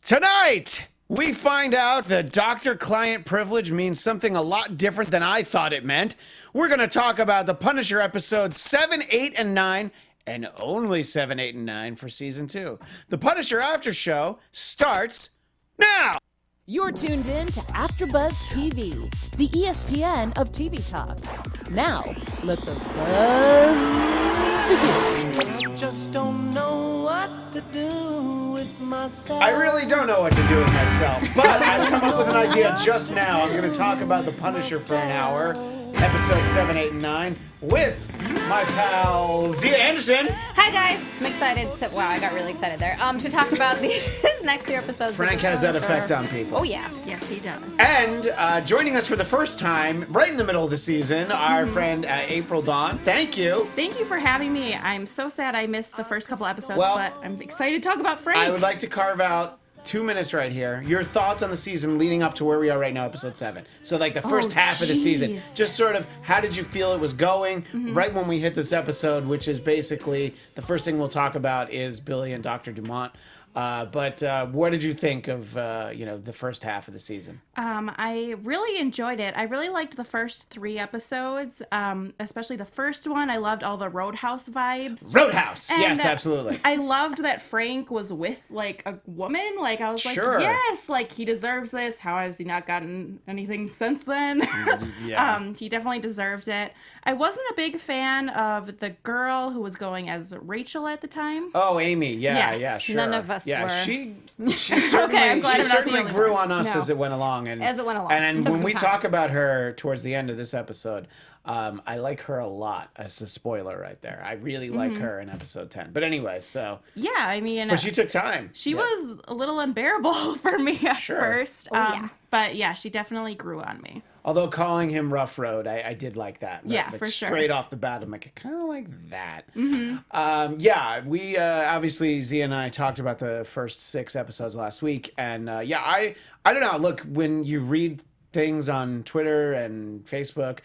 Tonight, we find out that doctor-client privilege means something a lot different than I thought it meant. We're going to talk about The Punisher episodes 7, 8, and 9, and only 7, 8, and 9 for season 2. The Punisher After Show starts now! You're tuned in to AfterBuzz TV, the ESPN of TV talk. Now, let the buzz begin. I just don't know what to do with myself. I really don't know what to do with myself, but I've come up with an idea just now. I'm going to talk about The Punisher for an hour, episode 7, 8, and 9, with my pal Xia Anderson. Hi guys, I'm excited. Wow, I got really excited there. To talk about these next 2 episodes. Frank has that effect on people. Oh yeah. Yes, he does. And joining us for the first time, right in the middle of the season, our friend April Dawn. Thank you. Thank you for having me. I'm so sad I missed the first couple episodes, Well, but I'm excited to talk about Frank. I would like to carve out 2 minutes right here. Your thoughts on the season leading up to where we are right now, episode 7. So like the first half of the season. Just sort of how did you feel it was going right when we hit this episode, which is basically the first thing we'll talk about is Billy and Dr. Dumont. But what did you think of the first half of the season? I really enjoyed it. I really liked the first 3 episodes, especially the first one. I loved all the Roadhouse vibes. Roadhouse! And, yes, absolutely. I loved that Frank was with, like, a woman. Like, I was Sure. like, yes, like, he deserves this. How has he not gotten anything since then? Yeah. He definitely deserved it. I wasn't a big fan of the girl who was going as Rachel at the time. Oh, Amy. Yeah, Yes. yeah, sure. None of us yeah, were. She certainly, I'm glad I'm not the certainly only grew one. on us No. as it went along. And, As it went along. And Took when some we time. talk about her towards the end of this episode, I like her a lot. As a spoiler right there. I really like her in episode 10. But anyway, so... Yeah, I mean... But she took time. She was a little unbearable for me at Sure. first. Oh, yeah. But yeah, she definitely grew on me. Although calling him Rough Road, I did like that. Yeah, Like, for sure. Straight off the bat, I'm like, I kind of like that. Yeah, we obviously, Zia and I talked about the first 6 episodes last week. And I don't know. Look, when you read things on Twitter and Facebook,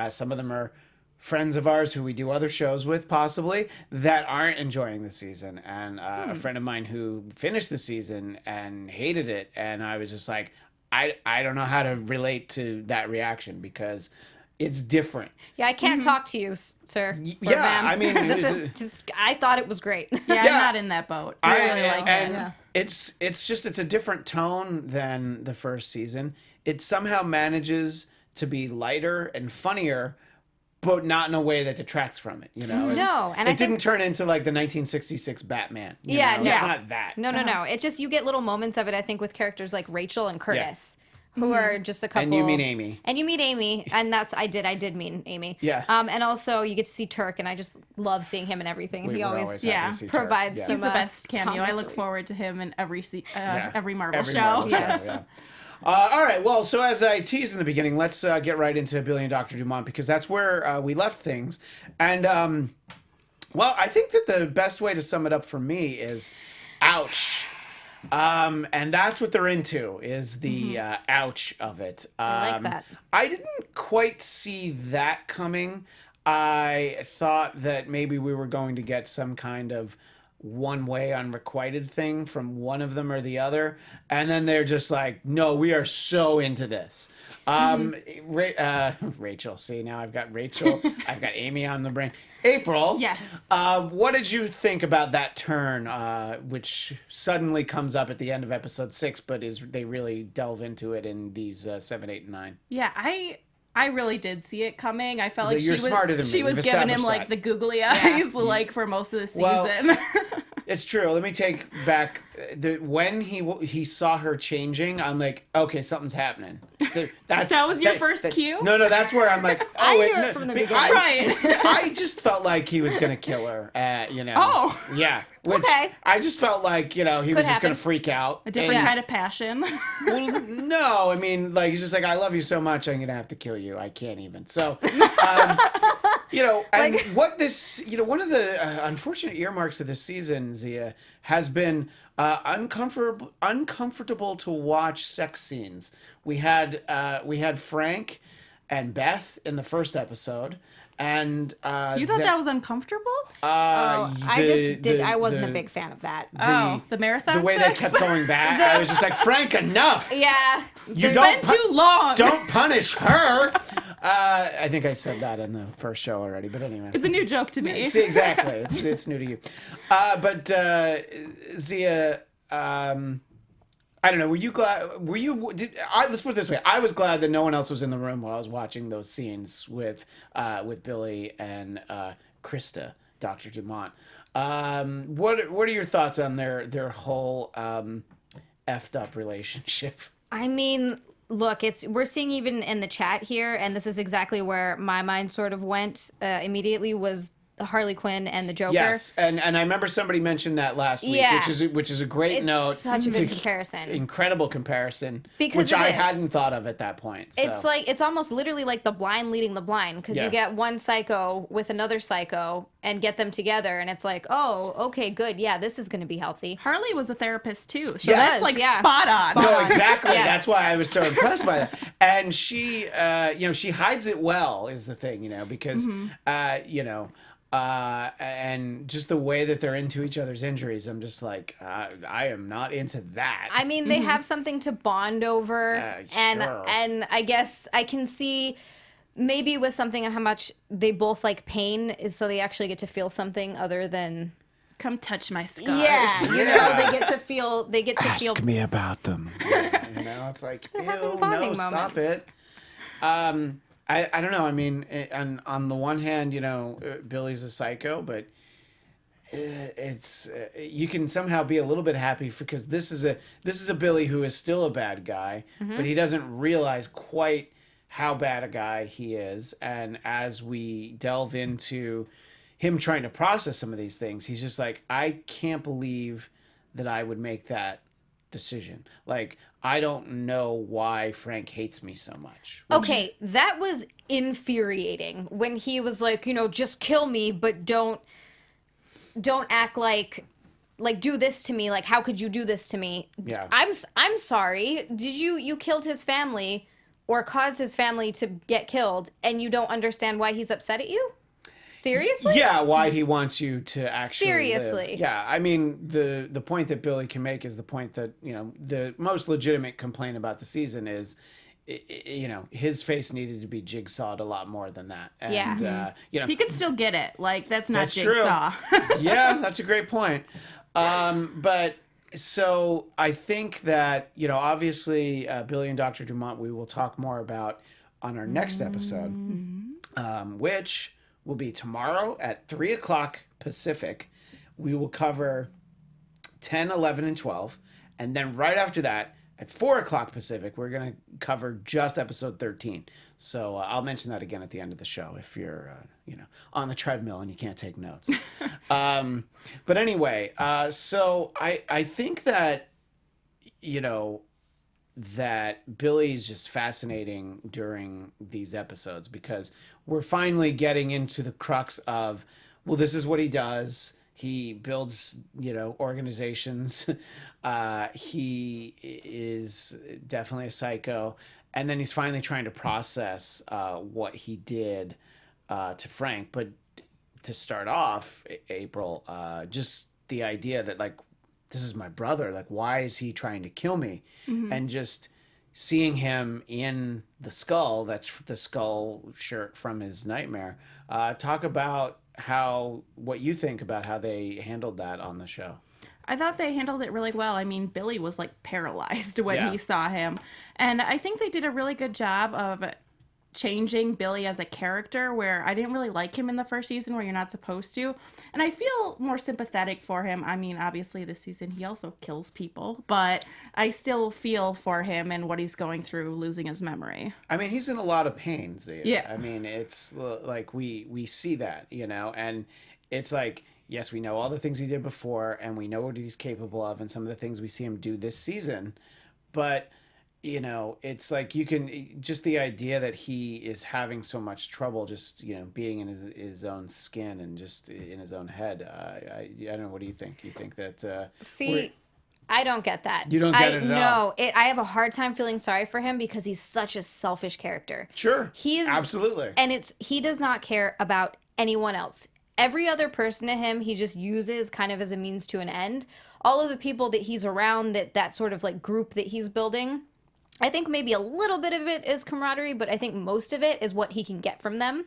some of them are friends of ours who we do other shows with, possibly, that aren't enjoying the season. And a friend of mine who finished the season and hated it. And I was just like, I don't know how to relate to that reaction because it's different. Yeah, I can't talk to you, sir. Or Yeah, ma'am. I mean, this is just. I thought it was great. Yeah, Yeah. I'm not in that boat. I really like and it. Yeah. it's a different tone than the first season. It somehow manages to be lighter and funnier, but not in a way that detracts from it. You know, No, and it I didn't think- turn into like the 1966 Batman. You Yeah, know? no. It's not that. No. It just you get little moments of it. I think with characters like Rachel and Curtis, who are just a couple. And you meet Amy. And you meet Amy, and that's I did meet Amy. Yeah. And also you get to see Turk, and I just love seeing him and everything. He We're always happy yeah, to see Turk. provides Yeah. some. He's the best cameo. comic I look relief. forward to him in every Yeah. every Marvel show. Marvel Yes. yeah. All right, well, so as I teased in the beginning, let's get right into Billy and Dr. Dumont because that's where we left things. And, well, I think that the best way to sum it up for me is ouch. And that's what they're into is the ouch of it. I like that. I didn't quite see that coming. I thought that maybe we were going to get some kind of one-way unrequited thing from one of them or the other, and then they're just like, no, we are so into this. Rachel, see, now I've got Rachel, I've got Amy on the brain. April, Yes. What did you think about that turn, which suddenly comes up at the end of episode 6, but they really delve into it in these 7, 8, and 9? Yeah, I really did see it coming. I felt like You're she was smarter than me. she was We've giving him established like that. the googly eyes like for most of the season. Well, It's true. Let me take back when he saw her changing. I'm like, okay, something's happening. That was your first cue? No, that's where I'm like, oh, I knew it from the beginning. Right. I just felt like he was gonna kill her. Oh. yeah. Which Okay. I just felt like he was just happen. gonna freak out. A different Yeah. kind of passion. Well, no, I mean, like, he's just like, I love you so much, I'm gonna have to kill you. I can't even. So, and what this, one of the unfortunate earmarks of this season, Zia, has been uncomfortable to watch sex scenes. We had Frank and Beth in the first episode, And You thought that was uncomfortable? I wasn't a big fan of that. The marathon The way sex? they kept going back, I was just like, Frank, enough. Yeah. You It's been too long. Don't punish her. I think I said that in the first show already, but anyway. It's a new joke to me. See, exactly. It's new to you. But Xia, I don't know. Were you glad? Let's put it this way. I was glad that no one else was in the room while I was watching those scenes with Billy and Krista, Dr. Dumont. What are your thoughts on their whole effed up relationship? I mean, look, we're seeing even in the chat here, and this is exactly where my mind sort of went immediately, was Harley Quinn and the Joker. Yes, and I remember somebody mentioned that last week, Yeah. which is a great note. Such a good comparison. Incredible comparison, Because which it I is. hadn't thought of at that point. So. It's almost literally like the blind leading the blind, because Yeah. you get one psycho with another psycho and get them together, and it's like, oh, okay, good, yeah, this is going to be healthy. Harley was a therapist too, so Yes. that's like Yeah. spot on. Spot No, on. exactly. Yes. That's why I was so impressed by that. And she, she hides it well, is the thing, because, and just the way that they're into each other's injuries, I'm just like, I am not into that. I mean, they have something to bond over, sure. and I guess I can see maybe with something of how much they both like pain is, so they actually get to feel something other than Come touch my scars. yeah, Yeah. they get to feel Ask me about them. It's like, ew, having no, bonding stop moments. it. I don't know. I mean, on the one hand, Billy's a psycho, but it's you can somehow be a little bit happy because this is a Billy who is still a bad guy, but he doesn't realize quite how bad a guy he is. And as we delve into him trying to process some of these things, he's just like, I can't believe that I would make that decision. Like, I don't know why Frank hates me so much. Okay, that was infuriating when he was like, just kill me, but don't act like do this to me. Like, how could you do this to me? Yeah. I'm sorry. Did you killed his family or caused his family to get killed, and you don't understand why he's upset at you? Seriously? Yeah, why he wants you to actually Seriously. live. Yeah, I mean, the point that Billy can make is the point that, the most legitimate complaint about the season is, his face needed to be jigsawed a lot more than that. And, He could still get it. Like, that's not That's true. jigsaw. Yeah, that's a great point. But so I think that, obviously Billy and Dr. Dumont, we will talk more about on our next episode, which will be tomorrow at 3:00 Pacific. We will cover 10, 11, and 12. And then right after that, at 4:00 Pacific, we're going to cover just episode 13. So I'll mention that again at the end of the show if you're, on the treadmill and you can't take notes. But anyway, so I think that, that Billy's just fascinating during these episodes because we're finally getting into the crux of, well, this is what he does. He builds, organizations. He is definitely a psycho. And then he's finally trying to process what he did to Frank. But to start off, April, just the idea that, like, this is my brother. Like, why is he trying to kill me? Mm-hmm. And just seeing him in the skull, that's the skull shirt from his nightmare. Talk about what you think about how they handled that on the show. I thought they handled it really well. I mean, Billy was like paralyzed when he saw him. And I think they did a really good job of changing Billy as a character, where I didn't really like him in the first season, where you're not supposed to. And I feel more sympathetic for him. I mean, obviously this season he also kills people, but I still feel for him and what he's going through, losing his memory. I mean, he's in a lot of pain, Xia. Yeah. I mean, it's like we see that, and it's like, yes, we know all the things he did before and we know what he's capable of and some of the things we see him do this season, but it's like you can just the idea that he is having so much trouble just, being in his own skin and just in his own head. I don't know. What do you think? You think that? See, I don't get that. You don't get it at all? No, I have a hard time feeling sorry for him because he's such a selfish character. Sure. He's absolutely. And he does not care about anyone else. Every other person to him, he just uses kind of as a means to an end. All of the people that he's around, that sort of like group that he's building, I think maybe a little bit of it is camaraderie, but I think most of it is what he can get from them.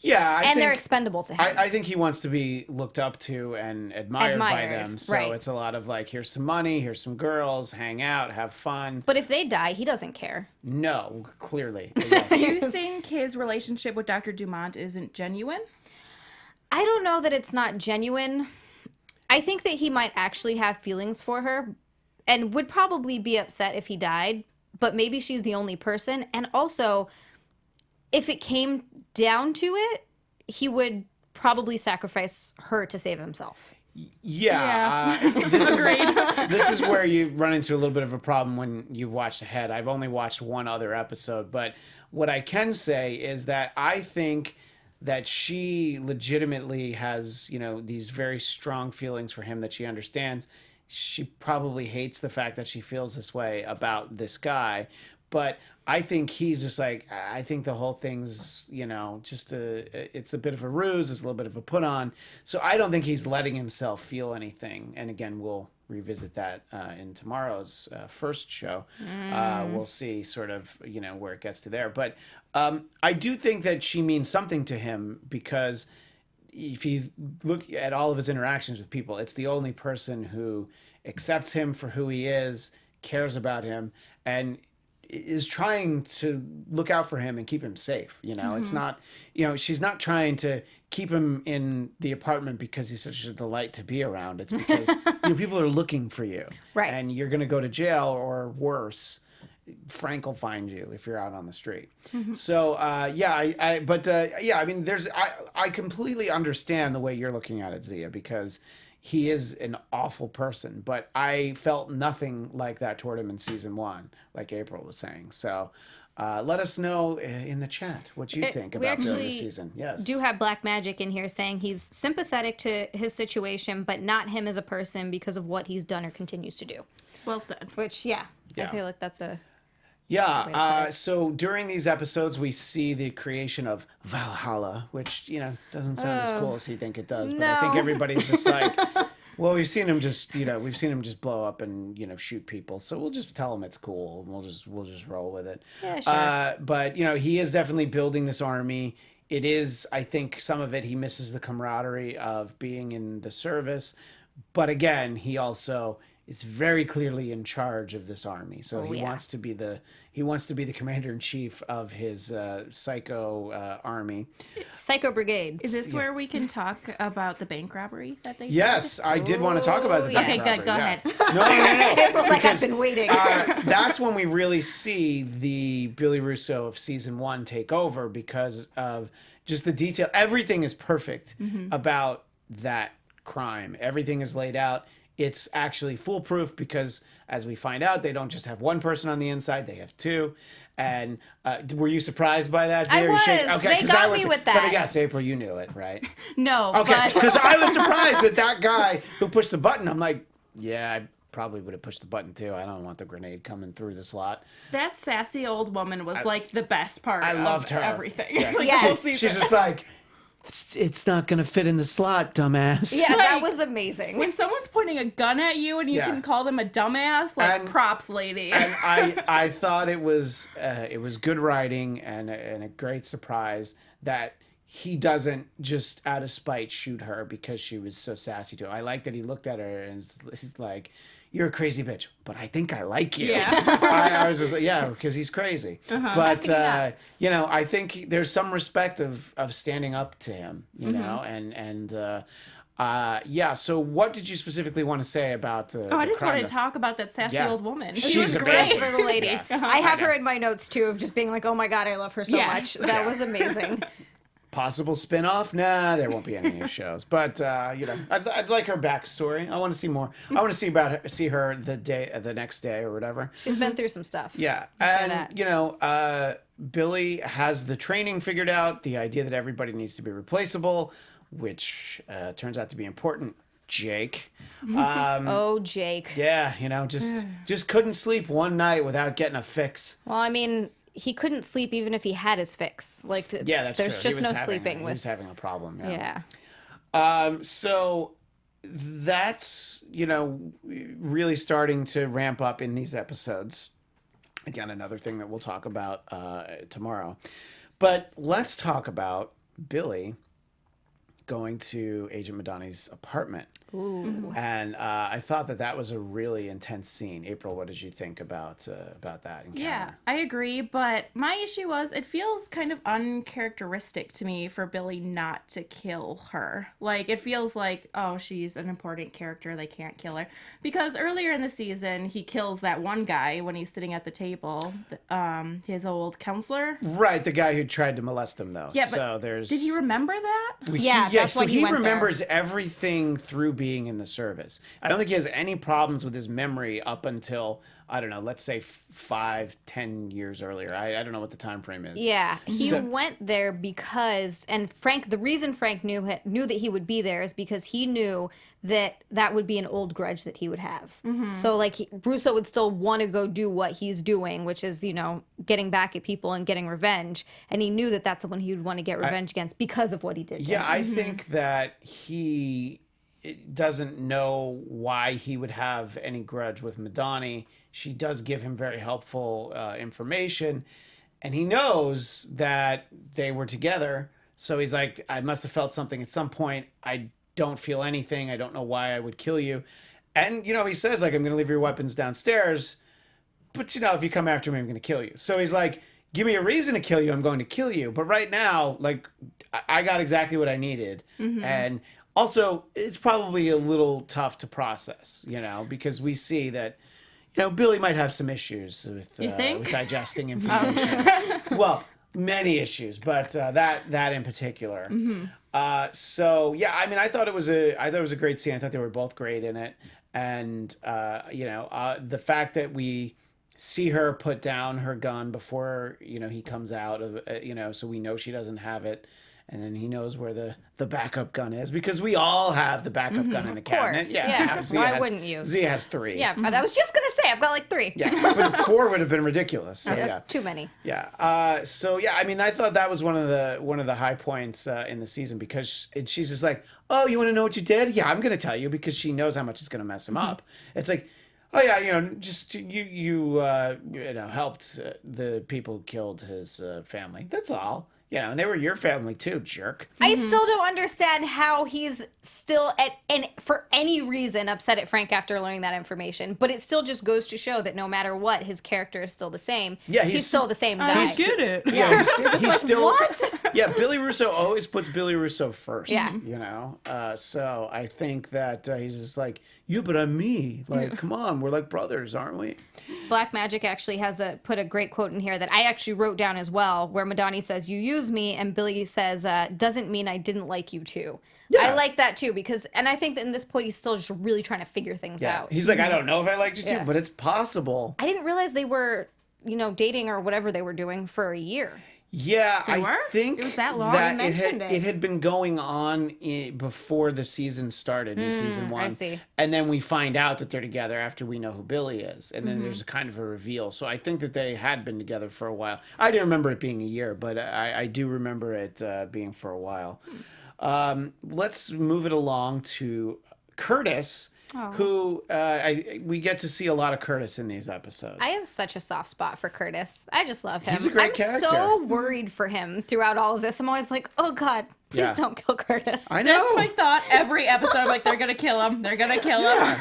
Yeah, and they're expendable to him. I think he wants to be looked up to and admired by them. So it's a lot of like, here's some money, here's some girls, hang out, have fun. But if they die, he doesn't care. No, clearly. Do you think his relationship with Dr. Dumont isn't genuine? I don't know that it's not genuine. I think that he might actually have feelings for her and would probably be upset if he died, but maybe she's the only person. And also, if it came down to it, he would probably sacrifice her to save himself. This is where you run into a little bit of a problem when you've watched ahead. I've only watched one other episode, but what I can say is that I think that she legitimately has, these very strong feelings for him that she understands. She probably hates the fact that she feels this way about this guy, but I think he's just like, I think the whole thing's, it's a bit of a ruse. It's a little bit of a put on. So I don't think he's letting himself feel anything. And again, we'll revisit that in tomorrow's first show. We'll see sort of, where it gets to there. But I do think that she means something to him because if you look at all of his interactions with people, it's the only person who accepts him for who he is, cares about him, and is trying to look out for him and keep him safe. It's not, she's not trying to keep him in the apartment because he's such a delight to be around. It's because people are looking for you, right? And you're going to go to jail or worse. Frank will find you if you're out on the street. So I mean, I completely understand the way you're looking at it, Xia, because he is an awful person, but I felt nothing like that toward him in season 1, like April was saying. So let us know in the chat what you think about Billy this season. Yes, do have Black Magic in here saying he's sympathetic to his situation, but not him as a person because of what he's done or continues to do. Well said. Which, I feel like that's a... So during these episodes, we see the creation of Valhalla, which, doesn't sound as cool as you think it does. But I think everybody's just like, well, we've seen him just blow up and, shoot people. So we'll just tell him it's cool. And we'll just roll with it. Yeah, sure. But, he is definitely building this army. It is, I think some of it, he misses the camaraderie of being in the service. But again, he also is very clearly in charge of this army. So he wants to be the commander in chief of his psycho army. Psycho Brigade. Is this where we can talk about the bank robbery that they did? Yes, I did want to talk about the bank robbery. Okay, good. Go ahead. No. April's like, I've been waiting. That's when we really see the Billy Russo of season 1 take over because of just the detail. Everything is perfect about that crime. Everything is laid out. It's actually foolproof because, as we find out, they don't just have one person on the inside; they have 2. And were you surprised by that? I was. Okay, they got me with that. Let me guess, April, you knew it, right? No. Okay, because I was surprised that guy who pushed the button. I'm like, yeah, I probably would have pushed the button too. I don't want the grenade coming through the slot. That sassy old woman was like the best part. I loved her. Everything. Yeah. Yes. She's just like, it's not going to fit in the slot, dumbass. Yeah, that was amazing. When someone's pointing a gun at you and you can call them a dumbass, props, lady. And I thought it was good writing and a great surprise that he doesn't just out of spite shoot her because she was so sassy to him. I like that he looked at her and he's like, you're a crazy bitch, but I think I like you. Yeah. I was just like, yeah, because he's crazy. But, I think there's some respect of standing up to him, so what did you specifically want to say about the I just want to talk about that sassy old woman. She's great for the lady. I have her in my notes, too, of just being like, oh, my God, I love her so much. That was amazing. Possible spin-off? Nah, there won't be any new shows. But I'd like her backstory. I want to see more. I want to see her the next day or whatever. She's been through some stuff. Yeah, and Billy has the training figured out. The idea that everybody needs to be replaceable, which turns out to be important. Jake. Oh, Jake. Yeah, you know, just couldn't sleep one night without getting a fix. Well, I mean, he couldn't sleep even if he had his fix. Like, Yeah, that's there's true. just He was no sleeping He with. was having a problem. Yeah. Yeah. So that's, you know, really starting to ramp up in these episodes. Again, another thing that we'll talk about tomorrow. But let's talk about Billy going to Agent Madani's apartment. Ooh. And I thought that was a really intense scene. April, what did you think about that encounter? Yeah, I agree, but my issue was it feels kind of uncharacteristic to me for Billy not to kill her. Like, it feels like, oh, she's an important character, they can't kill her. Because earlier in the season, he kills that one guy when he's sitting at the table, his old counselor. Right, the guy who tried to molest him, though. Yeah, so but there's... did he remember that? Yeah, that's why he went there. remembers everything through being in the service. I don't think he has any problems with his memory up until, I don't know, let's say 5-10 years earlier. I don't know what the time frame is. Yeah, he went there because, and the reason Frank knew that he would be there is because he knew that would be an old grudge that he would have. So, like, Russo would still want to go do what he's doing, which is, you know, getting back at people and getting revenge. And he knew that that's someone he would want to get revenge against because of what he did to him. I think that he doesn't know why he would have any grudge with Madani. She does give him very helpful information, and he knows that they were together. So he's like, I must have felt something at some point. I don't feel anything. I don't know why I would kill you. And, you know, he says, like, I'm going to leave your weapons downstairs, but, you know, if you come after me, I'm going to kill you. So he's like, give me a reason to kill you, I'm going to kill you. But right now, like, I got exactly what I needed. And also, it's probably a little tough to process, you know, because we see that, you know, Billy might have some issues with digesting information. Well, many issues, but that in particular. So yeah, I mean, I thought it was a great scene. I thought they were both great in it, and you know, the fact that we see her put down her gun before, you know, he comes out of, you know, so we know she doesn't have it. And then he knows where the backup gun is, because we all have the backup gun in the cabinet. course, yeah. Why wouldn't you? Zia has 3. Yeah, I was just going to say, I've got like 3. Yeah, but 4 would have been ridiculous. So, yeah. Too many. Yeah. So yeah, I mean, I thought that was one of the high points in the season, because she's just like, oh, you want to know what you did? Yeah, I'm going to tell you, because she knows how much it's going to mess him up. It's like, oh yeah, you know, just you know, helped the people who killed his family. That's all. You know, and they were your family too, jerk. I still don't understand how he's still for any reason upset at Frank after learning that information. But it still just goes to show that no matter what, his character is still the same. Yeah, he's still the same guy. I get it. Yeah, he's still. What? Yeah, Billy Russo always puts Billy Russo first. Yeah. You know, so I think that he's just like, you, but I'm me. Like, come on, we're like brothers, aren't we? Black Magic actually has put a great quote in here that I actually wrote down as well, where Madani says, "You use me," and Billy says, "Doesn't mean I didn't like you too." Yeah. I like that too, because, and I think that in this point he's still just really trying to figure things out. He's like, I don't know if I liked you too, but it's possible. I didn't realize they were, you know, dating or whatever they were doing for a year. Yeah, I think it was that long. That it had been going on before the season started in season 1. I see. And then we find out that they're together after we know who Billy is. And then there's a kind of a reveal. So I think that they had been together for a while. I didn't remember it being a year, but I do remember it being for a while. Let's move it along to Curtis, who we get to see a lot of Curtis in these episodes. I have such a soft spot for Curtis. I just love him. He's a great character. I'm so worried for him throughout all of this. I'm always like, oh God, please don't kill Curtis. I know. That's my thought every episode. I'm like, they're going to kill him. They're going to kill him.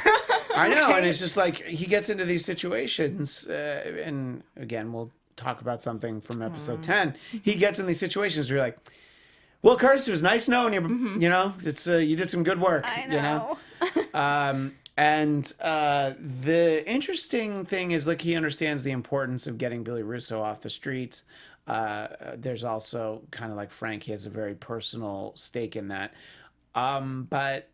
I know. And it's just like, he gets into these situations, and again, we'll talk about something from episode 10. He gets in these situations where you're like, well, Curtis, it was nice knowing you. You know, it's you did some good work. I know. You know? And the interesting thing is, like, he understands the importance of getting Billy Russo off the streets. There's also kind of like Frank, he has a very personal stake in that. But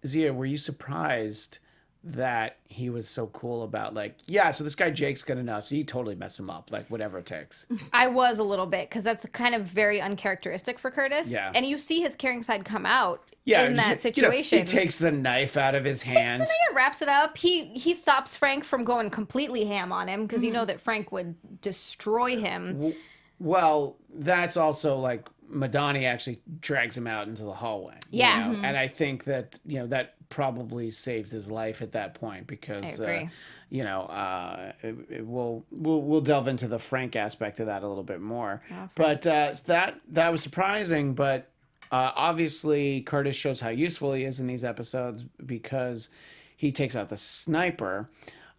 Zia, were you surprised that he was so cool about, like, yeah, so this guy Jake's gonna know, so you totally mess him up, like, whatever it takes. I was a little bit, because that's kind of very uncharacteristic for Curtis. Yeah. And you see his caring side come out Yeah, in that you know, situation. he takes the knife out of his hand. Wraps it up. He stops Frank from going completely ham on him, because you know that Frank would destroy him. Well, that's also like Madani actually drags him out into the hallway. Yeah. You know? And I think that, that probably saved his life at that point, because, I agree. we'll delve into the Frank aspect of that a little bit more. But that was surprising. But obviously, Curtis shows how useful he is in these episodes because he takes out the sniper.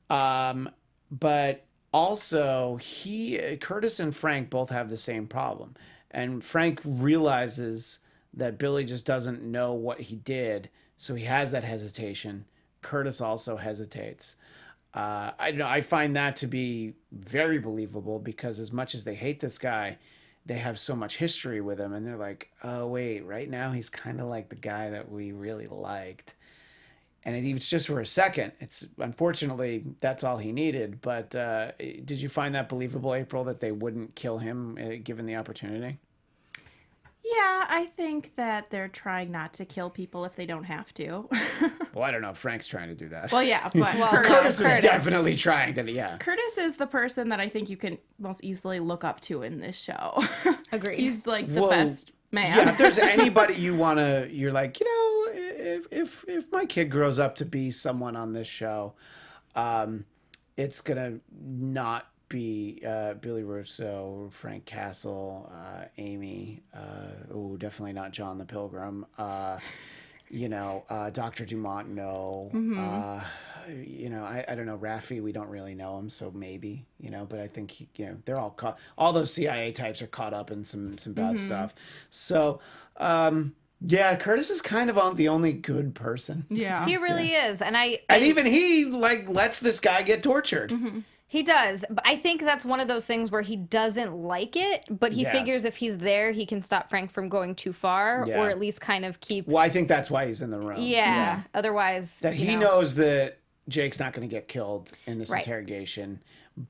But also, Curtis and Frank both have the same problem. And Frank realizes that Billy just doesn't know what he did, so he has that hesitation. Curtis also hesitates. I find that to be very believable, because as much as they hate this guy, they have so much history with him, and they're like, oh, wait, right now he's kind of like the guy that we really liked. And it's just for a second. Unfortunately, that's all he needed. But did you find that believable, April, that they wouldn't kill him given the opportunity? Yeah, I think that they're trying not to kill people if they don't have to. Well, I don't know if Frank's trying to do that. Well, yeah, but Curtis is definitely trying to, yeah. Curtis is the person that I think you can most easily look up to in this show. Agreed. He's like the best man. Yeah, if there's anybody you're like, if my kid grows up to be someone on this show, it's gonna not be Billy Russo, Frank Castle, Amy. Definitely not John the Pilgrim. Dr. Dumont. No. I don't know. Raffi, we don't really know him, so maybe. But I think they're all caught. All those CIA types are caught up in some bad stuff. So. Yeah, Curtis is kind of the only good person. Yeah, he really is, and even he lets this guy get tortured. Mm-hmm. He does. But I think that's one of those things where he doesn't like it, but he figures if he's there, he can stop Frank from going too far, or at least kind of keep. Well, I think that's why he's in the room. Yeah. Otherwise, that he knows that Jake's not going to get killed in this interrogation,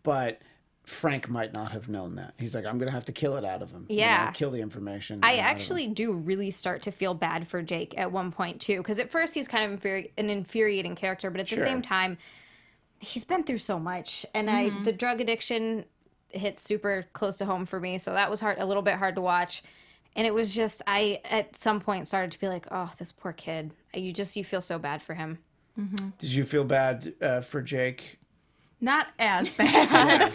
but Frank might not have known that. He's like, I'm going to have to kill it out of him. Yeah. Kill the information. I actually do really start to feel bad for Jake at one point, too. Because at first he's kind of an infuriating character, but at the same time, he's been through so much. And the drug addiction hit super close to home for me. So that was a little bit hard to watch. And it was just, I at some point started to be like, oh, this poor kid. You feel so bad for him. Mm-hmm. Did you feel bad for Jake? Not as bad.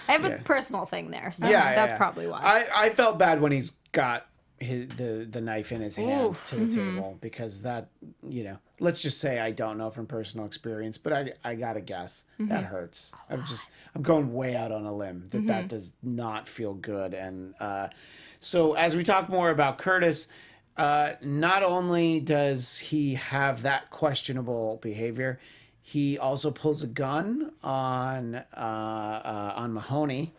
I have a personal thing there, so that's probably why. I felt bad when he's got the knife in his hand to the table, because that, let's just say I don't know from personal experience, but I gotta guess that hurts. I'm going way out on a limb that does not feel good. And so as we talk more about Curtis, not only does he have that questionable behavior, he also pulls a gun on Mahoney,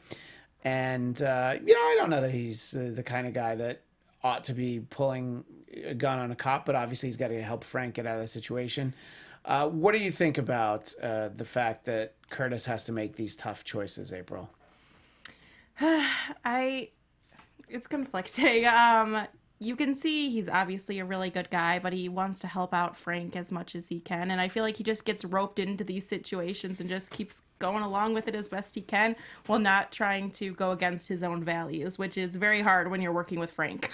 and I don't know that he's the kind of guy that ought to be pulling a gun on a cop, but obviously he's got to help Frank get out of the situation. What do you think about the fact that Curtis has to make these tough choices, April? It's conflicting. You can see he's obviously a really good guy, but he wants to help out Frank as much as he can. And I feel like he just gets roped into these situations and just keeps going along with it as best he can while not trying to go against his own values, which is very hard when you're working with Frank.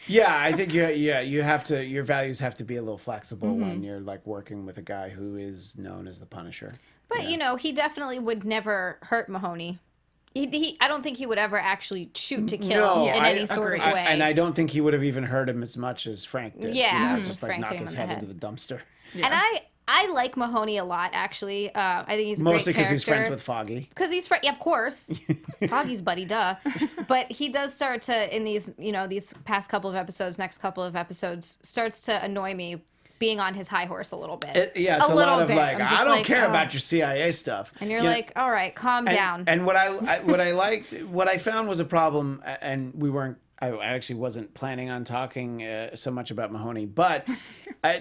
Yeah, I think you have to, your values have to be a little flexible when you're working with a guy who is known as the Punisher. But he definitely would never hurt Mahoney. I don't think he would ever actually shoot to kill in any sort of way. And I don't think he would have even hurt him as much as Frank did. Yeah, just Frank knock hit him his in the head head. into the dumpster. Yeah. And I like Mahoney a lot, actually. I think he's a Mostly great character. because he's friends with Foggy. Because he's of course. Foggy's buddy, duh. But he does start to, in these, these past couple of episodes, next couple of episodes, starts to annoy me being on his high horse a little bit. It's a lot of I don't care about your CIA stuff. And you're like, all right, calm down. And what I found was a problem, and I actually wasn't planning on talking so much about Mahoney, but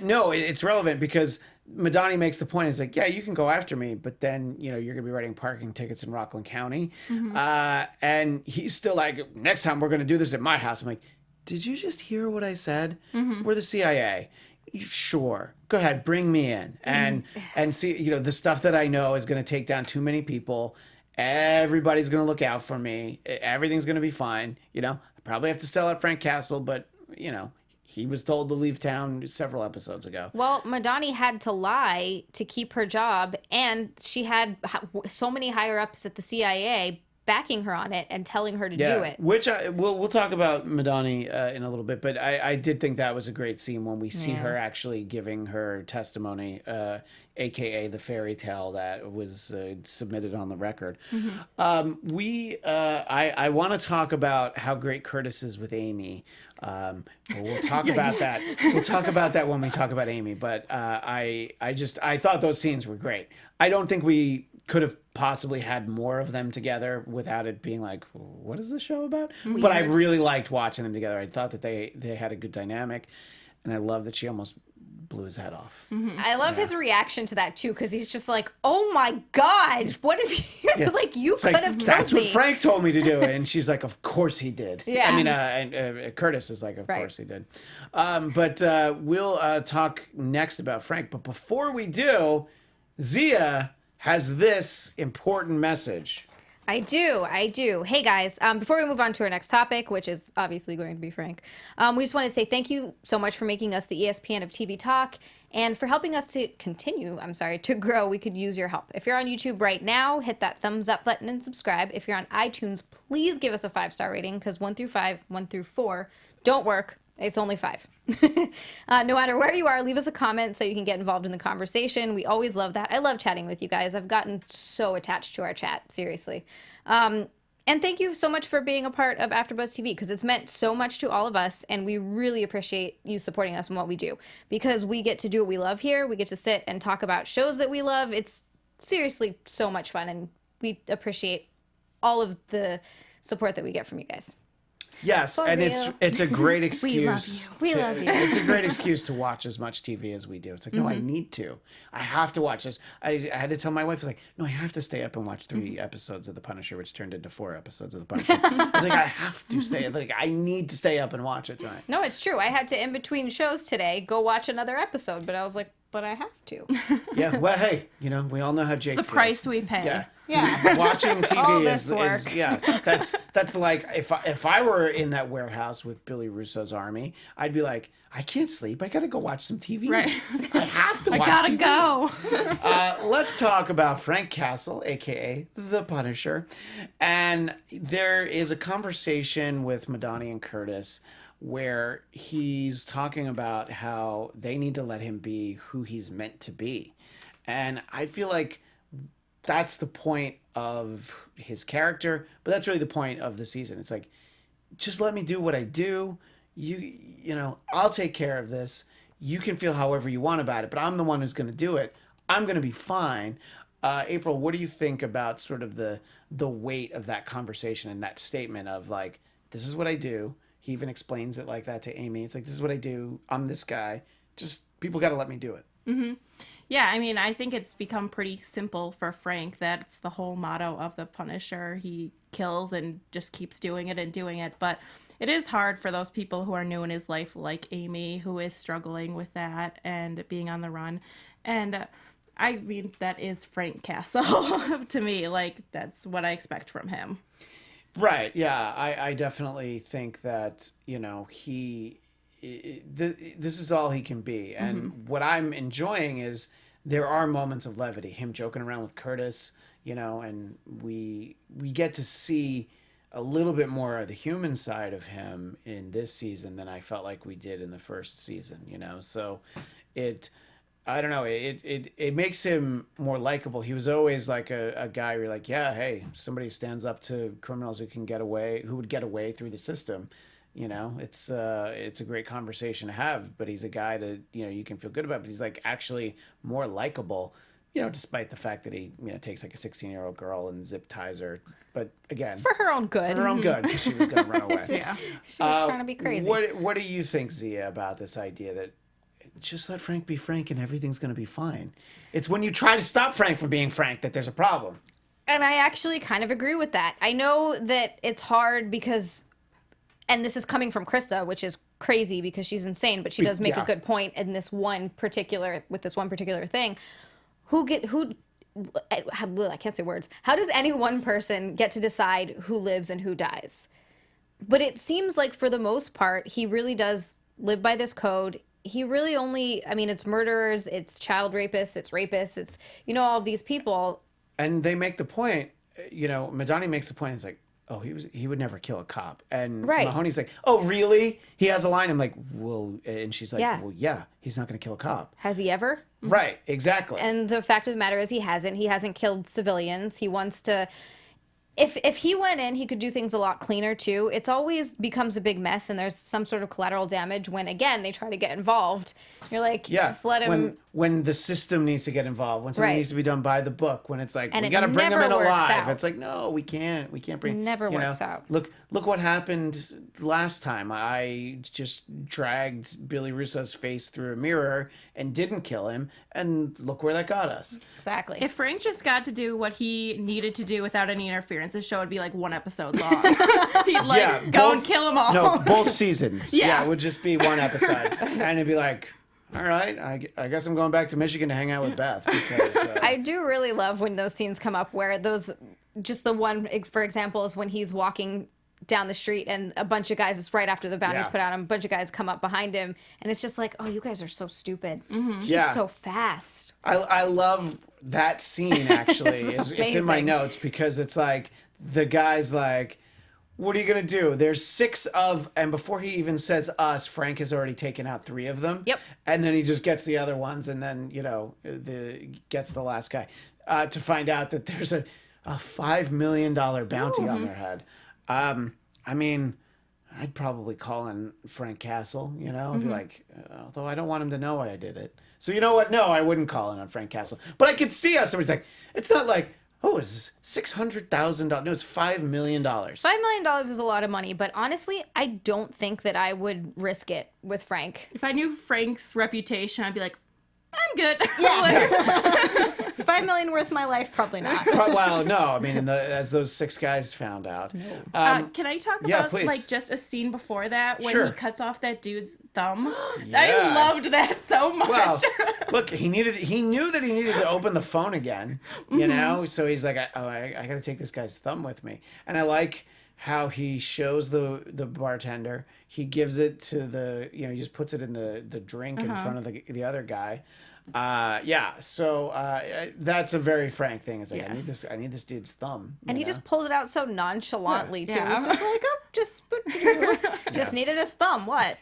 no, it's relevant because Madani makes the point, is like, yeah, you can go after me, but then, you're going to be writing parking tickets in Rockland County. And he's still like, next time we're going to do this at my house. I'm like, did you just hear what I said? We're the CIA. Sure. Go ahead. Bring me in. And see, the stuff that I know is going to take down too many people. Everybody's going to look out for me. Everything's going to be fine. I probably have to sell out Frank Castle, but, he was told to leave town several episodes ago. Well, Madani had to lie to keep her job, and she had so many higher-ups at the CIA backing her on it and telling her to do it. Which we'll talk about Madani in a little bit, but I did think that was a great scene when we see her actually giving her testimony, aka the fairy tale that was submitted on the record. I want to talk about how great Curtis is with Amy. We'll talk about that. We'll talk about that when we talk about Amy. But I thought those scenes were great. I don't think we could have possibly had more of them together without it being like, what is the show about? Weird. But I really liked watching them together. I thought that they had a good dynamic, and I love that she almost blew his head off. I love his reaction to that too, because he's just like, "Oh my God, what if you like you could have killed That's me?" what Frank told me to do, and she's like, "Of course he did." Yeah. I mean, and Curtis is like, "Of course he did." But we'll talk next about Frank. But before we do, Xia has this important message. I do. Hey guys, before we move on to our next topic, which is obviously going to be Frank, we just want to say thank you so much for making us the ESPN of TV Talk and for helping us to to grow. We could use your help. If you're on YouTube right now, hit that thumbs up button and subscribe. If you're on iTunes, please give us a 5-star rating, because 1 through 4 don't work. It's only 5. No matter where you are, leave us a comment so you can get involved in the conversation. We always love that. I love chatting with you guys. I've gotten so attached to our chat, seriously. And thank you so much for being a part of AfterBuzz TV, because it's meant so much to all of us, and we really appreciate you supporting us in what we do, because we get to do what we love here. We get to sit and talk about shows that we love. It's seriously so much fun, and we appreciate all of the support that we get from you guys. Yes, and it's a great excuse. We love you. It's a great excuse to watch as much TV as we do. It's like, no, I need to. I have to watch this. I had to tell my wife, like, no, I have to stay up and watch 3 episodes of The Punisher, which turned into 4 episodes of The Punisher. I was like, I have to stay. Like, I need to stay up and watch it tonight. No, it's true. I had to, in between shows today, go watch another episode, but I was like, but I have to. Yeah, well, hey, we all know how Jake It's the feels. price we pay. Yeah. Watching TV All is this work. that's like if I were in that warehouse with Billy Russo's army, I'd be like, I can't sleep. I gotta go watch some TV. Right. I have to watch I TV. gotta go. Let's talk about Frank Castle, aka the Punisher. And there is a conversation with Madani and Curtis where he's talking about how they need to let him be who he's meant to be. And I feel like that's the point of his character, but that's really the point of the season. It's like, just let me do what I do. I'll take care of this. You can feel however you want about it, but I'm the one who's going to do it. I'm going to be fine. April, what do you think about sort of the weight of that conversation and that statement of like, this is what I do. He even explains it like that to Amy. It's like, this is what I do. I'm this guy. Just people got to let me do it. Mm-hmm. Yeah, I mean, I think it's become pretty simple for Frank. That's the whole motto of the Punisher. He kills and just keeps doing it and doing it. But it is hard for those people who are new in his life, like Amy, who is struggling with that and being on the run. And I mean, that is Frank Castle to me. Like, that's what I expect from him. Right. Yeah. I definitely think that, this is all he can be. And what I'm enjoying is there are moments of levity, him joking around with Curtis, and we get to see a little bit more of the human side of him in this season than I felt like we did in the first season, so I don't know, it makes him more likable. He was always like a guy where you're like, yeah, hey, somebody stands up to criminals who would get away through the system. It's a great conversation to have, but he's a guy that, you can feel good about, but he's like actually more likable, despite the fact that he, takes like a 16-year-old girl and zip ties her. But again, For her own good. because she was going to run away. Yeah. She was trying to be crazy. What do you think, Xia, about this idea that just let Frank be Frank and everything's going to be fine. It's when you try to stop Frank from being Frank that there's a problem. And I actually kind of agree with that. I know that it's hard because, and this is coming from Krista, which is crazy because she's insane, but she does make a good point in this one particular thing. I can't say words. How does any one person get to decide who lives and who dies? But it seems like for the most part, he really does live by this code. He really only, I mean, it's murderers, it's child rapists, it's, all of these people. And they make the point, Madani makes the point, it's like, oh, he would never kill a cop. And Mahoney's like, oh, really? He has a line. I'm like, well, and she's like, well, yeah, he's not going to kill a cop. Has he ever? Right, exactly. And the fact of the matter is he hasn't. He hasn't killed civilians. He wants to... If he went in, he could do things a lot cleaner, too. It's always becomes a big mess, and there's some sort of collateral damage when, again, they try to get involved. You're like, just let him... When the system needs to get involved, when something needs to be done by the book, when it's like, and we got to bring him in alive. Out. It's like, no, we can't bring... Never works out. Look what happened last time. I just dragged Billy Russo's face through a mirror and didn't kill him, and look where that got us. Exactly. If Frank just got to do what he needed to do without any interference, his show would be like one episode long. He'd go and kill them all. No, both seasons. Yeah, it would just be one episode. And it'd be like, all right, I guess I'm going back to Michigan to hang out with Beth. Because I do really love when those scenes come up where just the one, for example, is when he's walking down the street and a bunch of guys, it's right after the bounty's put on him, a bunch of guys come up behind him, and it's just like, oh, you guys are so stupid. Mm-hmm. He's so fast. I love that scene, actually. It's in my notes because it's like, the guy's like, what are you going to do? There's 6 of, and before he even says us, Frank has already taken out 3 of them. Yep. And then he just gets the other ones, and then, gets the last guy to find out that there's a $5 million bounty on their head. I mean, I'd probably call in Frank Castle, and be like, although I don't want him to know I did it. So you know what? No, I wouldn't call in on Frank Castle. But I could see how somebody's like, it's not like, oh, is this $600,000? No, it's $5 million. $5 million is a lot of money, but honestly, I don't think that I would risk it with Frank. If I knew Frank's reputation, I'd be like, I'm good. Yeah. Is $5 million worth my life? Probably not. Well, no. I mean, as those 6 guys found out. No. Can I talk about just a scene before that when he cuts off that dude's thumb? Yeah. I loved that so much. Well, look, he knew that he needed to open the phone again. So he's like, I got to take this guy's thumb with me, and I like how he shows the bartender. He gives it to he just puts it in the drink in front of the other guy. So that's a very Frank thing. It's like, I need this dude's thumb. And he just pulls it out so nonchalantly too. Yeah. It's just like, just needed his thumb. What?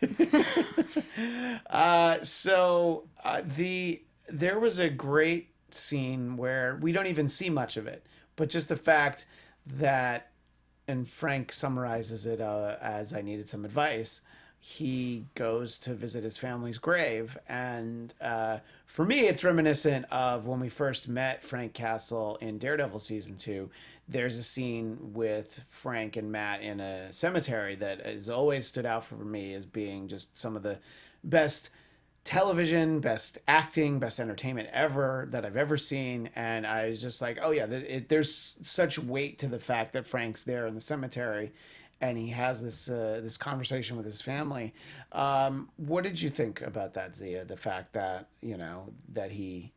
There was a great scene where we don't even see much of it, but just the fact that, and Frank summarizes it as, I needed some advice. He goes to visit his family's grave. And for me, it's reminiscent of when we first met Frank Castle in Daredevil Season 2. There's a scene with Frank and Matt in a cemetery that has always stood out for me as being just some of the best television, best acting, best entertainment ever that I've ever seen. And I was just like, oh yeah, there's such weight to the fact that Frank's there in the cemetery and he has this conversation with his family. What did you think about that, Xia? The fact that, that he,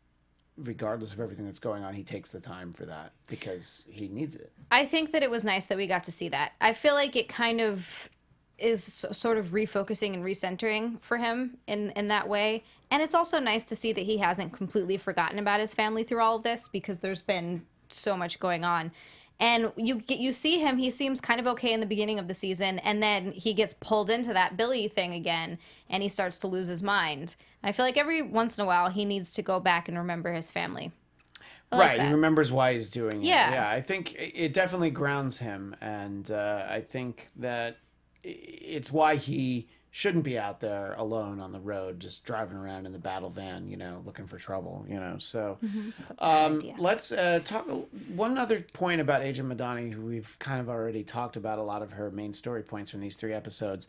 regardless of everything that's going on, he takes the time for that because he needs it. I think that it was nice that we got to see that. I feel like it kind of is sort of refocusing and recentering for him in that way. And it's also nice to see that he hasn't completely forgotten about his family through all of this because there's been so much going on. And you see him, he seems kind of okay in the beginning of the season, and then he gets pulled into that Billy thing again, and he starts to lose his mind. And I feel like every once in a while, he needs to go back and remember his family. Right, he remembers why he's doing it. Yeah, I think it definitely grounds him, and I think that it's why he shouldn't be out there alone on the road, just driving around in the battle van, looking for trouble, So let's talk one other point about Agent Madani, who we've kind of already talked about a lot of her main story points from these 3 episodes,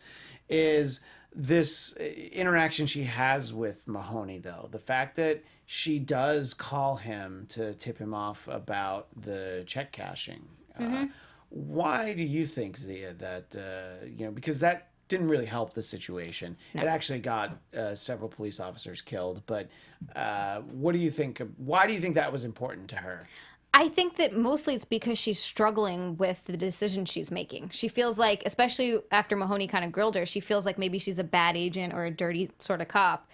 is this interaction she has with Mahoney, though, the fact that she does call him to tip him off about the check cashing. Why do you think, Xia, that, because that didn't really help the situation. No. It actually got several police officers killed. But what do you think? Why do you think that was important to her? I think that mostly it's because she's struggling with the decision she's making. She feels like, especially after Mahoney kind of grilled her, she feels like maybe she's a bad agent or a dirty sort of cop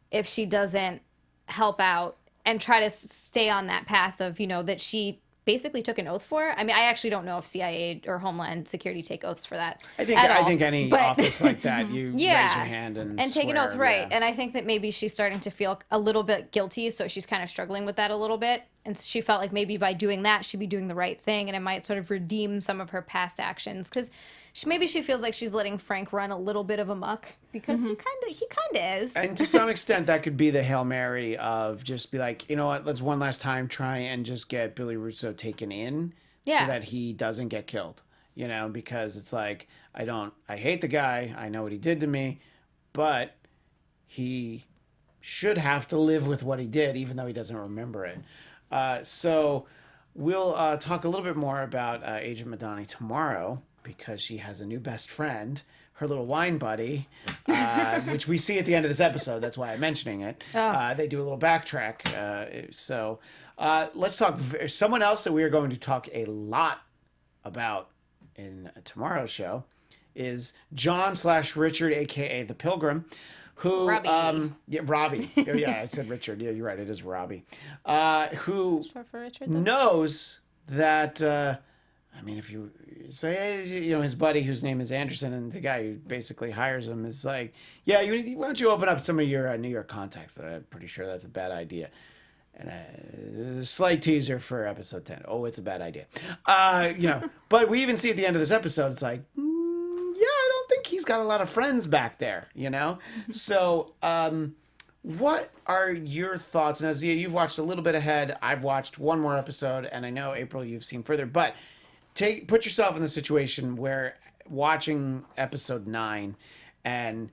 if she doesn't help out and try to stay on that path of, that she basically took an oath for. I mean, I actually don't know if CIA or Homeland Security take oaths for that. I think any office like that, you raise your hand and take an oath, right? Yeah. And I think that maybe she's starting to feel a little bit guilty, so she's kind of struggling with that a little bit. And she felt like maybe by doing that, she'd be doing the right thing, and it might sort of redeem some of her past actions because maybe she feels like she's letting Frank run a little bit of amok because he kind of is. And to some extent, that could be the Hail Mary of just be like, you know what, let's one last time try and just get Billy Russo taken in so that he doesn't get killed. Because it's like, I hate the guy. I know what he did to me, but he should have to live with what he did, even though he doesn't remember it. So we'll talk a little bit more about Agent Madani tomorrow because she has a new best friend, her little wine buddy, which we see at the end of this episode. That's why I'm mentioning it. They do a little backtrack. So let's talk. Someone else that we are going to talk a lot about in tomorrow's show is John/Richard, a.k.a. the Pilgrim. Who, Robbie. Robbie. Yeah, I said Richard. Yeah, you're right. It is Robbie. Who short for Richard, though? Knows that, if you say, his buddy whose name is Anderson and the guy who basically hires him is like, why don't you open up some of your New York contacts? I'm pretty sure that's a bad idea. And a slight teaser for episode 10. Oh, it's a bad idea. But we even see at the end of this episode, it's like, he's got a lot of friends back there, So, what are your thoughts? Now, Xia, you've watched a little bit ahead. I've watched one more episode, and I know, April, you've seen further. But put yourself in the situation where watching episode 9, and,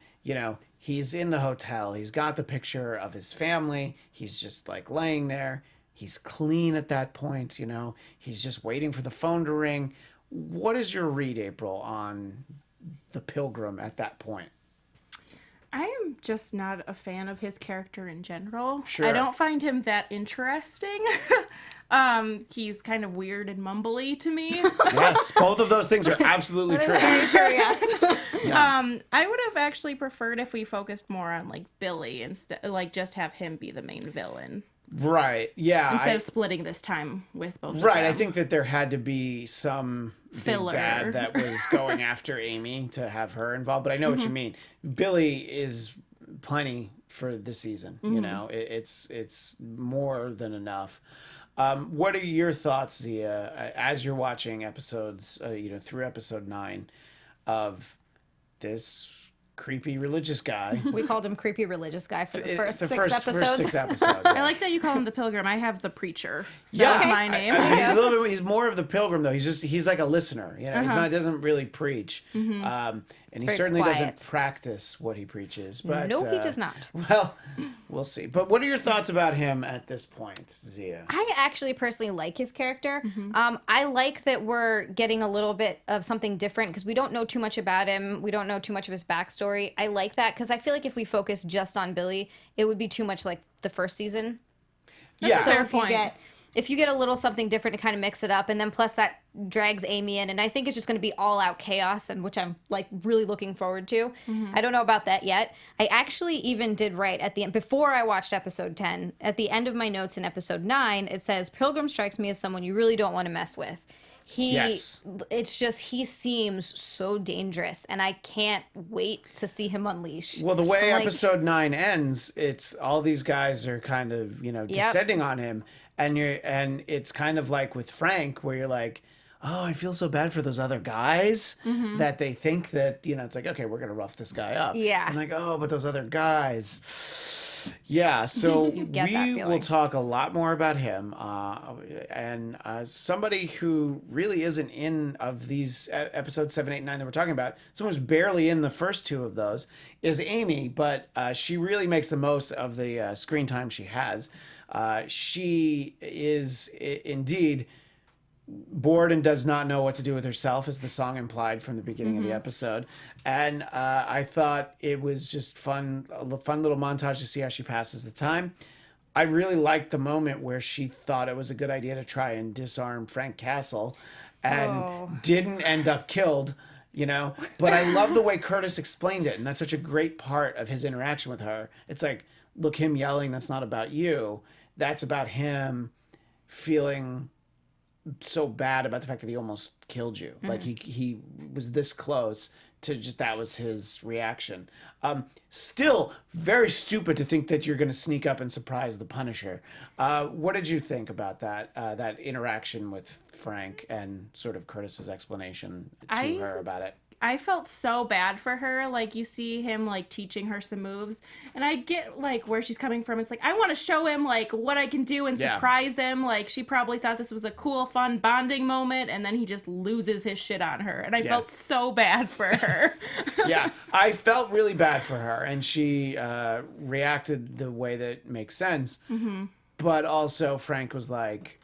he's in the hotel. He's got the picture of his family. He's just, laying there. He's clean at that point, He's just waiting for the phone to ring. What is your read, April, on the Pilgrim at that point? I am just not a fan of his character in general. Sure. I don't find him that interesting. He's kind of weird and mumbly to me. Yes, both of those things are absolutely true. Sure, yes. Yeah. I would have actually preferred if we focused more on Billy instead, just have him be the main villain. Right. Yeah. Instead of splitting this time with both. Right. Of them. I think that there had to be some filler bad that was going after Amy to have her involved. But I know what you mean. Billy is plenty for the season. It's more than enough. What are your thoughts, Xia, as you're watching episodes, through episode 9 of this creepy religious guy? We called him creepy religious guy for the first 6 episodes. First 6 episodes. I like that you call him the Pilgrim. I have the Preacher. That's my name. He's a little bit. He's more of the Pilgrim, though. He's like a listener. He doesn't really preach. And he certainly doesn't practice what he preaches. But no, he does not. Well, we'll see. But what are your thoughts about him at this point, Xia? I actually personally like his character. I like that we're getting a little bit of something different because we don't know too much about him. We don't know too much of his backstory. I like that because I feel like if we focus just on Billy, it would be too much like the first season. That's a fair if point. If you get a little something different to kind of mix it up, and then plus that drags Amy in, and I think it's just going to be all out chaos, and which I'm really looking forward to. I don't know about that yet. I actually even did write at the end, before I watched episode 10, at the end of my notes in episode 9, it says, Pilgrim strikes me as someone you really don't want to mess with. It's just, he seems so dangerous, and I can't wait to see him unleash. Well, the way episode 9 ends, it's all these guys are kind of, descending on him. And it's kind of like with Frank, where you're like, oh, I feel so bad for those other guys that they think that, it's like, okay, we're going to rough this guy up. Yeah. I'm like, oh, but those other guys. Yeah, so get that we feeling. will talk a lot more about him. And somebody who really isn't in of these episodes 7, 8, 9 that we're talking about, someone who's barely in the first two of those, is Amy, but she really makes the most of the screen time she has. She is indeed bored and does not know what to do with herself, as the song implied from the beginning of the episode. And I thought it was just fun, a fun little montage to see how she passes the time. I really liked the moment where she thought it was a good idea to try and disarm Frank Castle and didn't end up killed, you know. But I love the way Curtis explained it, and that's such a great part of his interaction with her. It's like, look, him yelling, that's not about you. That's about him feeling so bad about the fact that he almost killed you. Like he was this close to just, that was his reaction. Still very stupid to think that you're going to sneak up and surprise the Punisher. What did you think about that that interaction with Frank and sort of Curtis's explanation to her about it? I felt so bad for her. Like, you see him, like, teaching her some moves. And I get, like, where she's coming from. It's like, I want to show him, like, what I can do and surprise him. Like, she probably thought this was a cool, fun bonding moment. And then he just loses his shit on her. And I felt so bad for her. Yeah, I felt really bad for her. And she reacted the way that makes sense. Mm-hmm. But also, Frank was like,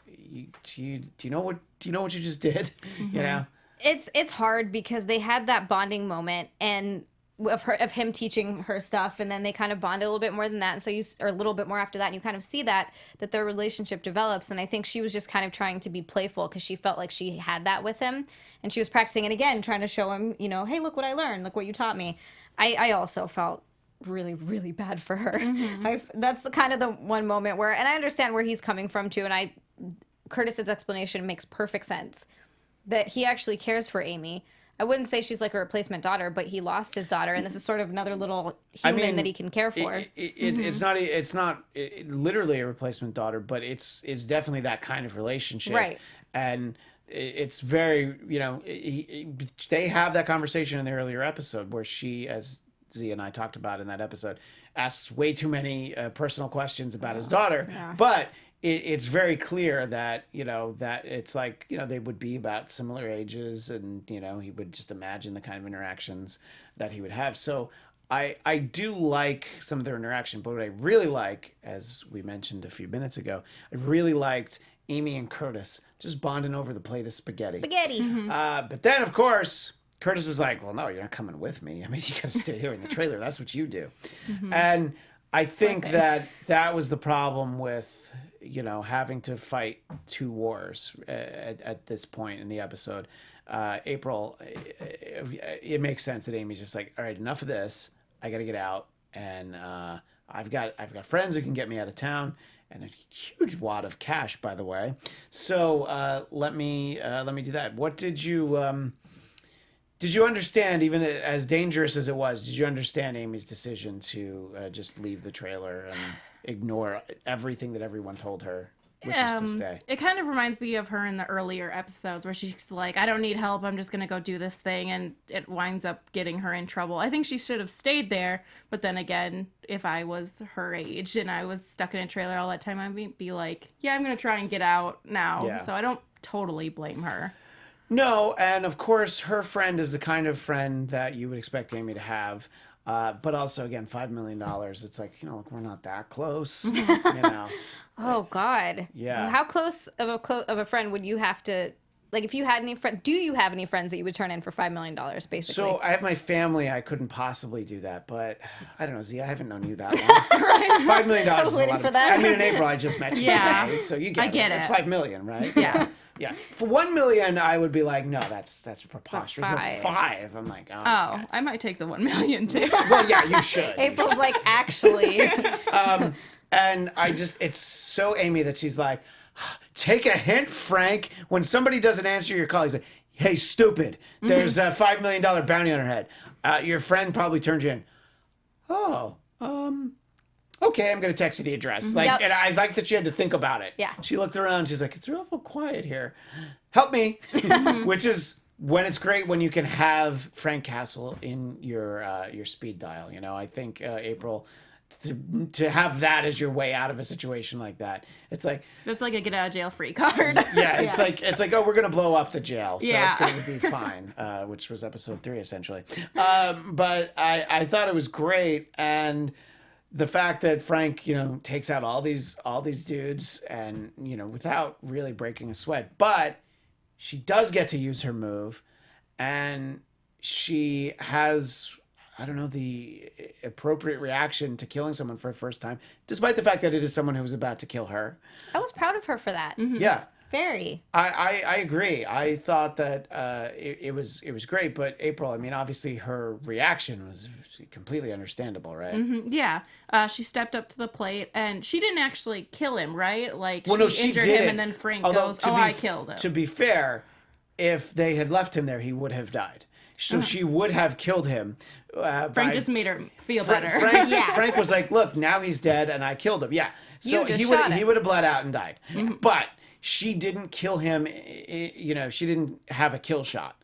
do you know what you just did? Mm-hmm. You know? It's hard because they had that bonding moment and of him teaching her stuff, and then they kind of bonded a little bit more than that, and so or a little bit more after that, and you kind of see that their relationship develops. And I think she was just kind of trying to be playful because she felt like she had that with him, and she was practicing it again, trying to show him, you know, hey, look what I learned, look what you taught me. I also felt really, really bad for her. Mm-hmm. That's kind of the one moment where, and I understand where he's coming from too, and Curtis's explanation makes perfect sense. That he actually cares for Amy. I wouldn't say she's like a replacement daughter, but he lost his daughter, and this is sort of another little human that he can care for. It's not literally a replacement daughter, but it's definitely that kind of relationship. Right. And it's very, you know, they have that conversation in the earlier episode where she, as Z and I talked about in that episode, asks way too many personal questions about his daughter. Yeah. But it's very clear that, you know, that it's like, you know, they would be about similar ages, and, you know, he would just imagine the kind of interactions that he would have. So I do like some of their interaction, but what I really like, as we mentioned a few minutes ago, I really liked Amy and Curtis just bonding over the plate of spaghetti. Mm-hmm. But then, of course, Curtis is like, well, no, you're not coming with me. I mean, you got to stay here in the trailer. That's what you do. Mm-hmm. And I think that was the problem with, you know, having to fight two wars at this point in the episode. April, it makes sense that Amy's just like, all right, enough of this. I got to get out, and I've got friends who can get me out of town, and a huge wad of cash, by the way. So let me do that. What did you understand, even as dangerous as it was? Did you understand Amy's decision to just leave the trailer and ignore everything that everyone told her, which was to stay? It kind of reminds me of her in the earlier episodes where she's like, I don't need help, I'm just going to go do this thing, and it winds up getting her in trouble. I think she should have stayed there, but then again, if I was her age and I was stuck in a trailer all that time, I'd be like, yeah, I'm going to try and get out now. Yeah. So I don't totally blame her. No, and of course, her friend is the kind of friend that you would expect Amy to have. But also, again, $5 million. It's like, you know, look, we're not that close. You know. Oh God. Yeah. How close of a friend would you have to? Like, if you had any friend, do you have any friends that you would turn in for $5 million, basically? So I have my family. I couldn't possibly do that, but I don't know, Z. I haven't known you that long. Right. $5 million. I was waiting for that. I mean, in April, I just met you today, so you get it. I get it. It's $5 million, right? Yeah. Yeah. For $1 million, I would be like, no, that's preposterous. $5. No, $5. I'm like, oh I might take the $1 million too. Well, yeah, you should. April's like, actually. And it's so Amy that she's like, take a hint, Frank. When somebody doesn't answer your call, he's like, hey, stupid. There's a $5 million bounty on her head. Your friend probably turns you in. Oh, okay, I'm going to text you the address. Like, and I like that she had to think about it. Yeah. She looked around. She's like, it's real quiet here. Help me. Which is when it's great when you can have Frank Castle in your speed dial. You know, I think April to have that as your way out of a situation like that. It's like That's like a get out of jail free card. yeah, it's like oh, we're gonna blow up the jail, so Yeah. it's gonna be fine, which was episode 3 essentially. But I thought it was great, and the fact that Frank, takes out all these dudes, and without really breaking a sweat, but she does get to use her move, and she has, I don't know, the appropriate reaction to killing someone for the first time, despite the fact that it is someone who was about to kill her. I was proud of her for that. Yeah. Very. I agree. I thought that it was great, but April, I mean, obviously her reaction was completely understandable, right? Yeah. She stepped up to the plate, and she didn't actually kill him, right? Like, she injured didn't. him, and then Frank Although, goes, I killed him. To be fair, if they had left him there, he would have died. So she would have killed him. Frank just made her feel better. Frank was like, look, now he's dead, and I killed him. Yeah. So You just he shot him. would have bled out and died. But she didn't kill him. She didn't have a kill shot.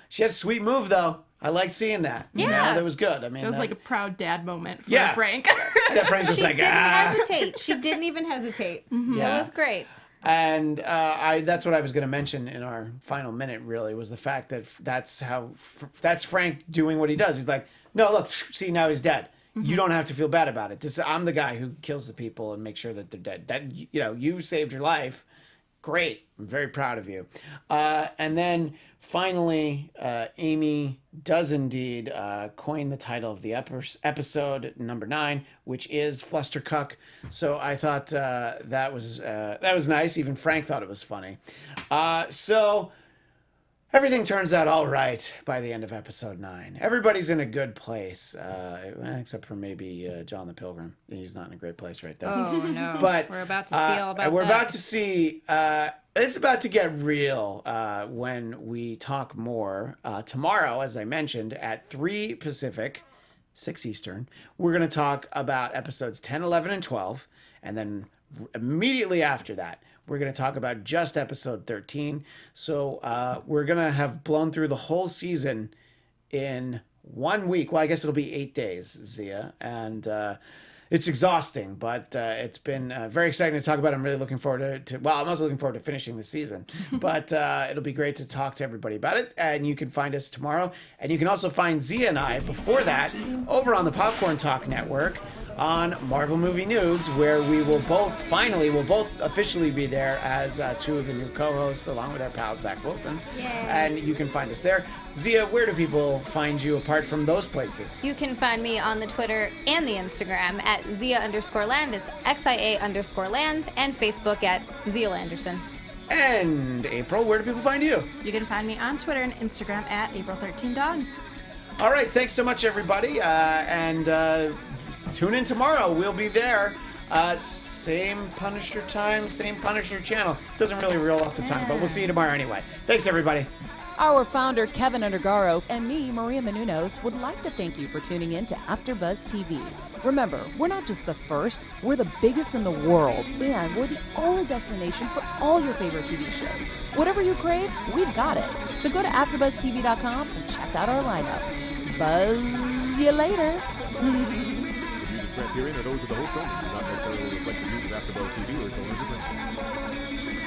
She had a sweet move, though. I liked seeing that. Yeah. That was good. I mean, It was like a proud dad moment for Yeah. Frank. yeah, Frank was She like, didn't ah. hesitate. She didn't even hesitate. Yeah. It was great. And that's what I was going to mention in our final minute, really, was the fact that that's Frank doing what he does. He's like, no, look, see, now he's dead. You don't have to feel bad about it. I'm the guy who kills the people and makes sure that they're dead. That, you saved your life. Great. I'm very proud of you. And then finally, Amy does indeed coin the title of the episode number 9, which is Flustercuck. So I thought that was nice. Even Frank thought it was funny. So everything turns out all right by the end of episode 9. Everybody's in a good place, except for maybe John the Pilgrim. He's not in a great place right there. Oh, no. But we're about to see all about we're that. about to see. It's about to get real when we talk more tomorrow, as I mentioned, at 3 Pacific, 6 Eastern. We're going to talk about episodes 10, 11, and 12, and then immediately after that, we're going to talk about just episode 13. So we're going to have blown through the whole season in 1 week. Well, I guess it'll be 8 days, Xia. And it's exhausting, but it's been very exciting to talk about. I'm really looking forward to I'm also looking forward to finishing the season. But it'll be great to talk to everybody about it. And you can find us tomorrow. And you can also find Xia and I before that over on the Popcorn Talk Network on Marvel Movie News, where we will both officially be there as 2 of the new co-hosts, along with our pal Zach Wilson. Yay. And you can find us there. Xia, where do people find you apart from those places? You can find me on the Twitter and the Instagram at Xia_land. It's XIA_land, and Facebook at Xia Anderson. And April, where do people find you? You can find me on Twitter and Instagram at April13Dawn. All right, thanks so much, everybody. And tune in tomorrow. We'll be there. Same Punisher time, same Punisher channel. Doesn't really roll off the tongue, but we'll see you tomorrow anyway. Thanks, everybody. Our founder, Kevin Undergaro, and me, Maria Menounos, would like to thank you for tuning in to AfterBuzz TV. Remember, we're not just the first, we're the biggest in the world, and we're the only destination for all your favorite TV shows. Whatever you crave, we've got it. So go to AfterBuzzTV.com and check out our lineup. Buzz you later. The views expressed herein are those of the host only, do not necessarily reflect the views of AfterBuzz TV or its owners or principals.